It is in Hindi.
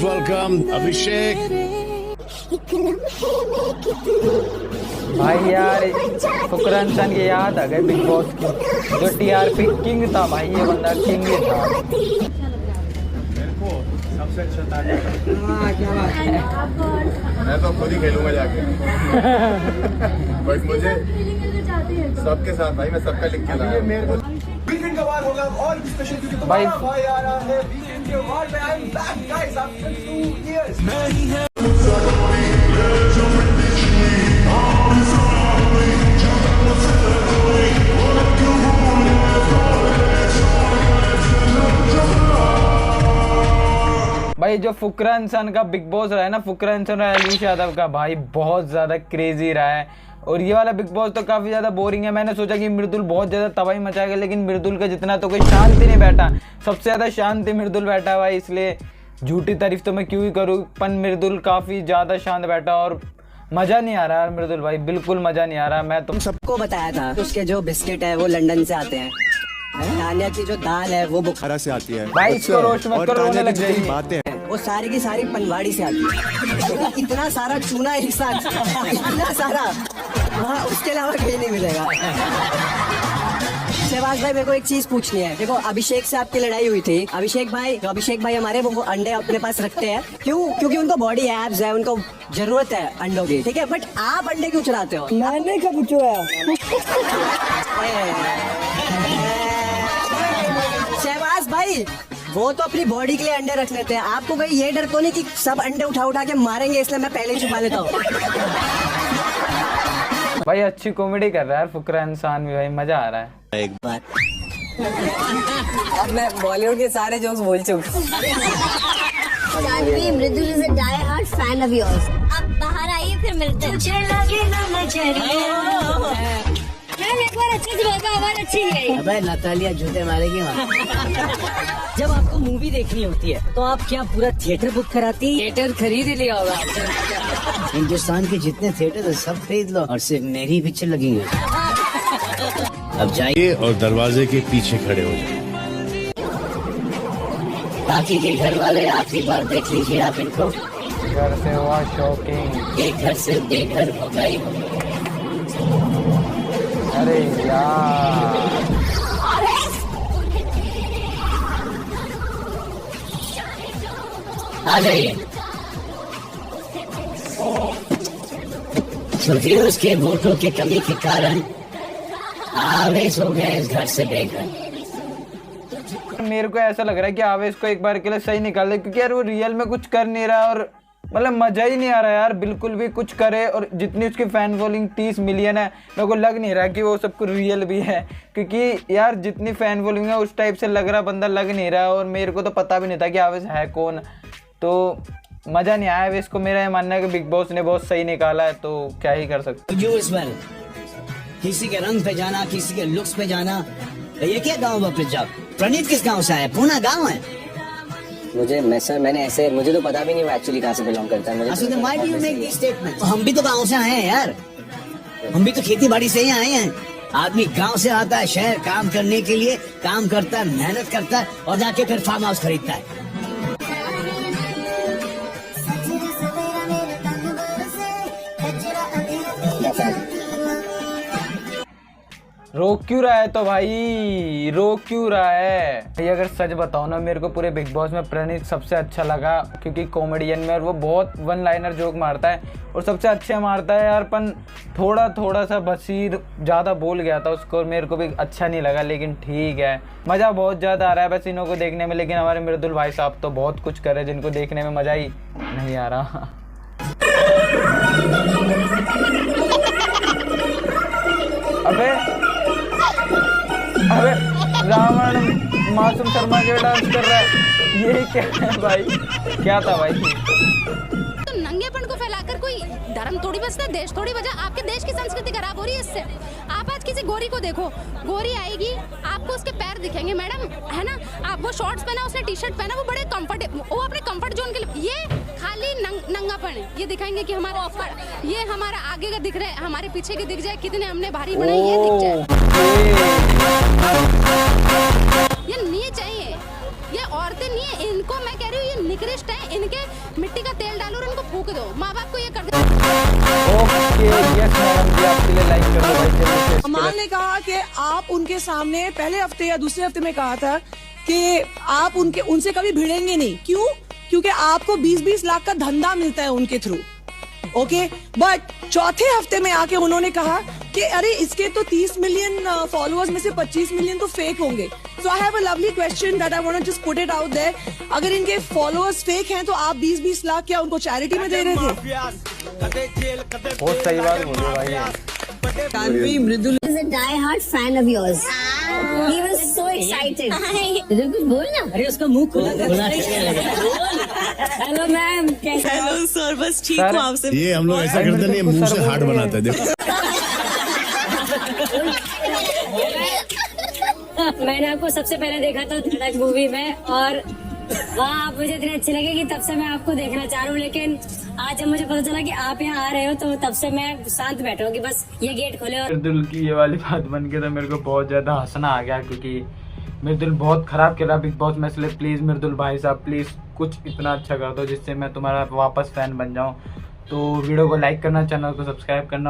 Please welcome Abhishek. भाई यार फुकरान खान की याद आ गई बिग बॉस की, जो टीआरपी किंग था भाई, ये बंदा किंग ही था। मेरे को सबसे अच्छा था। क्या बात है। मैं तो खुद ही खेलूंगा जाके। बट मुझे सबके साथ भाई, मैं सबका लिख के लाया। वीकेंड का वार होगा और स्पेशल क्योंकि तुम्हारा भाई आ रहा है वीकेंड के वार में। I am back guys after 2 years. मैं ही है भाई। जो फुकरा इंसान का बिग बॉस रहा है ना, फुकरा इंसान और अलीश यादव का भाई बहुत ज्यादा क्रेजी रहा है। और ये वाला बिग बॉस तो काफी ज्यादा बोरिंग है। मैंने सोचा कि मृदुल बहुत ज्यादा तबाही मचाएगा, लेकिन मृदुल का जितना तो कोई शांति नहीं बैठा। सबसे ज्यादा शांति मृदुल बैठा भाई, इसलिए झूठी तारीफ तो मैं क्यों ही करूँ, पर मृदुल काफी ज्यादा शांत बैठा और मजा नहीं आ रहा है मृदुल भाई, बिल्कुल मजा नहीं आ रहा। मैं तो सबको बताया था उसके जो बिस्किट है वो लंदन से आते हैं, तानिया की जो दाल है वो बुखारा से आती है भाई, इसको रोस्ट मत करो, रोने लग जाएगी। बातें वो सारी की सारी पनवाड़ी से आती है। इतना सारा चूना एक साथ, इतना सारा, हाँ उसके अलावा कहीं नहीं मिलेगा। शहबाज भाई, मेरे को एक चीज पूछनी है। देखो अभिषेक से आपकी लड़ाई हुई थी। अभिषेक भाई हमारे वो अंडे अपने पास रखते हैं क्यों? क्योंकि उनको बॉडी एब्स है, उनको जरूरत है अंडों की, ठीक है। बट आप अंडे क्यों चुराते हो? मैंने कब चुराया? शहबाज भाई, वो तो अपनी बॉडी के लिए अंडे रख लेते हैं। आपको भाई ये डर तो नहीं कि सब अंडे उठा उठा के मारेंगे, इसलिए मैं पहले ही छुपा लेता हूँ। भाई अच्छी कॉमेडी कर रहा है यार फुकरा इंसान भी भाई, मजा आ रहा है। एक बार अब मैं बॉलीवुड के सारे जोक्स बोल चुका हूँ। Mridul is a die hard fan of yours. आप बाहर आइए फिर मिलते हैं। एक बार अच्छे से बोलता, आवाज अच्छी नहीं आई। अबे नतालिया जूते मारेगी वहाँ। जब आपको मूवी देखनी होती है तो आप क्या पूरा थिएटर बुक कराती? थिएटर खरीद ही लिया होगा। हिंदुस्तान के जितने थिएटर है सब खरीद लो और सिर्फ मेरी पिक्चर लगेंगे। अब जाइए और दरवाजे के पीछे खड़े हो जाए। बाकी के घर वाले आखिरी बार देख लीजिए आप इनको। घर से हुआ शॉकिंग, एक घर से बेघर हो गई। अरे यार आ जाइए। सुधीर उसके वोटों की कमी के कारण आवेश हो गया इस घर से बेघर। मेरे को ऐसा लग रहा है कि आवेश को एक बार के लिए सही निकाल दे, क्योंकि यार वो रियल में कुछ कर नहीं रहा और मतलब मजा ही नहीं आ रहा यार, बिल्कुल भी कुछ करे। और जितनी उसकी फैन फॉलोइंग 30 मिलियन है, मेरे को लग नहीं रहा कि वो सब कुछ रियल भी है, क्योंकि यार जितनी फैन फॉलोइंग है उस टाइप से लग रहा बंदा लग नहीं रहा। और मेरे को तो पता भी नहीं था कि आवेश है कौन, तो मजा नहीं आया आवेश को। मेरा ये मानना है कि बिग बॉस ने बहुत सही निकाला है, तो क्या ही कर सकते। किसी के रंग पे जाना, किसी के लुक्स पे जाना। ये क्या गाँव वापस जाओ। प्रणीत किस गाँव से आया? पूना गाँव है। मुझे तो पता भी नहीं वो एक्चुअली कहाँ से बिलोंग करता है। हम भी तो गाँव से आए हैं यार, हम भी तो खेती बाड़ी से ही आए हैं। आदमी गांव से आता है शहर काम करने के लिए, काम करता है, मेहनत करता है और जाके फिर फार्म हाउस खरीदता है। रोक क्यों रहा है तो भाई, रोक क्यों रहा है भाई? अगर सच बताओ ना, मेरे को पूरे बिग बॉस में प्रणीत सबसे अच्छा लगा, क्योंकि कॉमेडियन में और वो बहुत वन लाइनर जोक मारता है और सबसे अच्छे मारता है यार। पन थोड़ा सा बशीर ज़्यादा बोल गया था उसको, मेरे को भी अच्छा नहीं लगा, लेकिन ठीक है मज़ा बहुत ज़्यादा आ रहा है बस इन्हों को देखने में। लेकिन हमारे मृदुल भाई साहब तो बहुत कुछ करे जिनको देखने में मज़ा ही नहीं आ रहा। अबे रावण मासूम शर्मा के डांस कर रहा है, ये क्या है भाई? क्या था भाई? तो नंगेपन को फैलाकर कोई धर्म थोड़ी बचता है, देश थोड़ी बचा। आपके देश की संस्कृति खराब हो रही है इससे। आप आज किसी गोरी को देखो, गोरी आएगी आपको उसके पैर दिखेंगे मैडम, है ना। आप वो शॉर्ट्स पहना, उसने टी शर्ट पहना, वो बड़े कंफर्टेबल, वो अपने कंफर्ट जोन के लिए। ये खाली नंगापन है। ये दिखाएंगे कि हमारा ऑफर, ये हमारा आगे का दिख रहा है, हमारे पीछे के दिख जाए, कितने हमने भारी बनाई ये दिख जाए। ये नहीं चाहिए, ये औरतें नहीं है, इनको मैं कह रही हूँ ये निकृष्ट है, इनके मिट्टी का तेल डालो और इनको फूक दो। माँ बाप को ये कर दो। ओके यस मैडम जी, आपके लिए लाइक कर दो भाई जल्दी से। अमान ने कहा कि आप उनके सामने पहले हफ्ते या दूसरे हफ्ते में कहा था कि आप उनसे कभी भिड़ेंगे नहीं। क्यों? क्योंकि आपको 20-20 लाख का धंधा मिलता है उनके थ्रू। ओके, बट चौथे हफ्ते में आके उन्होंने कहा कि अरे इसके तो 30 मिलियन फॉलोअर्स में से 25 मिलियन तो फेक होंगे। So I have a lovely question that I want to just put it out there. अगर इनके फॉलोअर्स फेक हैं तो आप 20-20 लाख क्या उनको चैरिटी में दे रहे थे? बहुत सही बात बोले भाई। मृदुल is a die-hard fan of yours. He was so excited. मृदुल कुछ बोलना। अरे उसका मुंह खुला हेलो मैम, कैसे हो? हेलो सर, बस ठीक सर, हूँ आपसे। ये हम लोग ऐसा करते नहीं, मुंह से हार्ट बनाते हैं। देखो मैंने आपको सबसे पहले देखा था धड़क मूवी में और वहाँ आप मुझे इतने अच्छे लगे कि तब से मैं आपको देखना चाह रहा हूँ। लेकिन आज जब मुझे पता चला कि आप यहाँ आ रहे हो तो तब से मैं शांत बैठा हूँ कि बस ये गेट खोले। और मृदुल की ये वाली बात बन के तो मेरे को बहुत ज्यादा हंसना आ गया, क्योंकि मृदुल बहुत खराब खेला बिग बॉस में। इसलिए प्लीज मृदुल भाई साहब, प्लीज कुछ इतना अच्छा कर दो जिससे मैं तुम्हारा वापस फैन बन जाऊँ। तो वीडियो को लाइक करना, चैनल को सब्सक्राइब करना।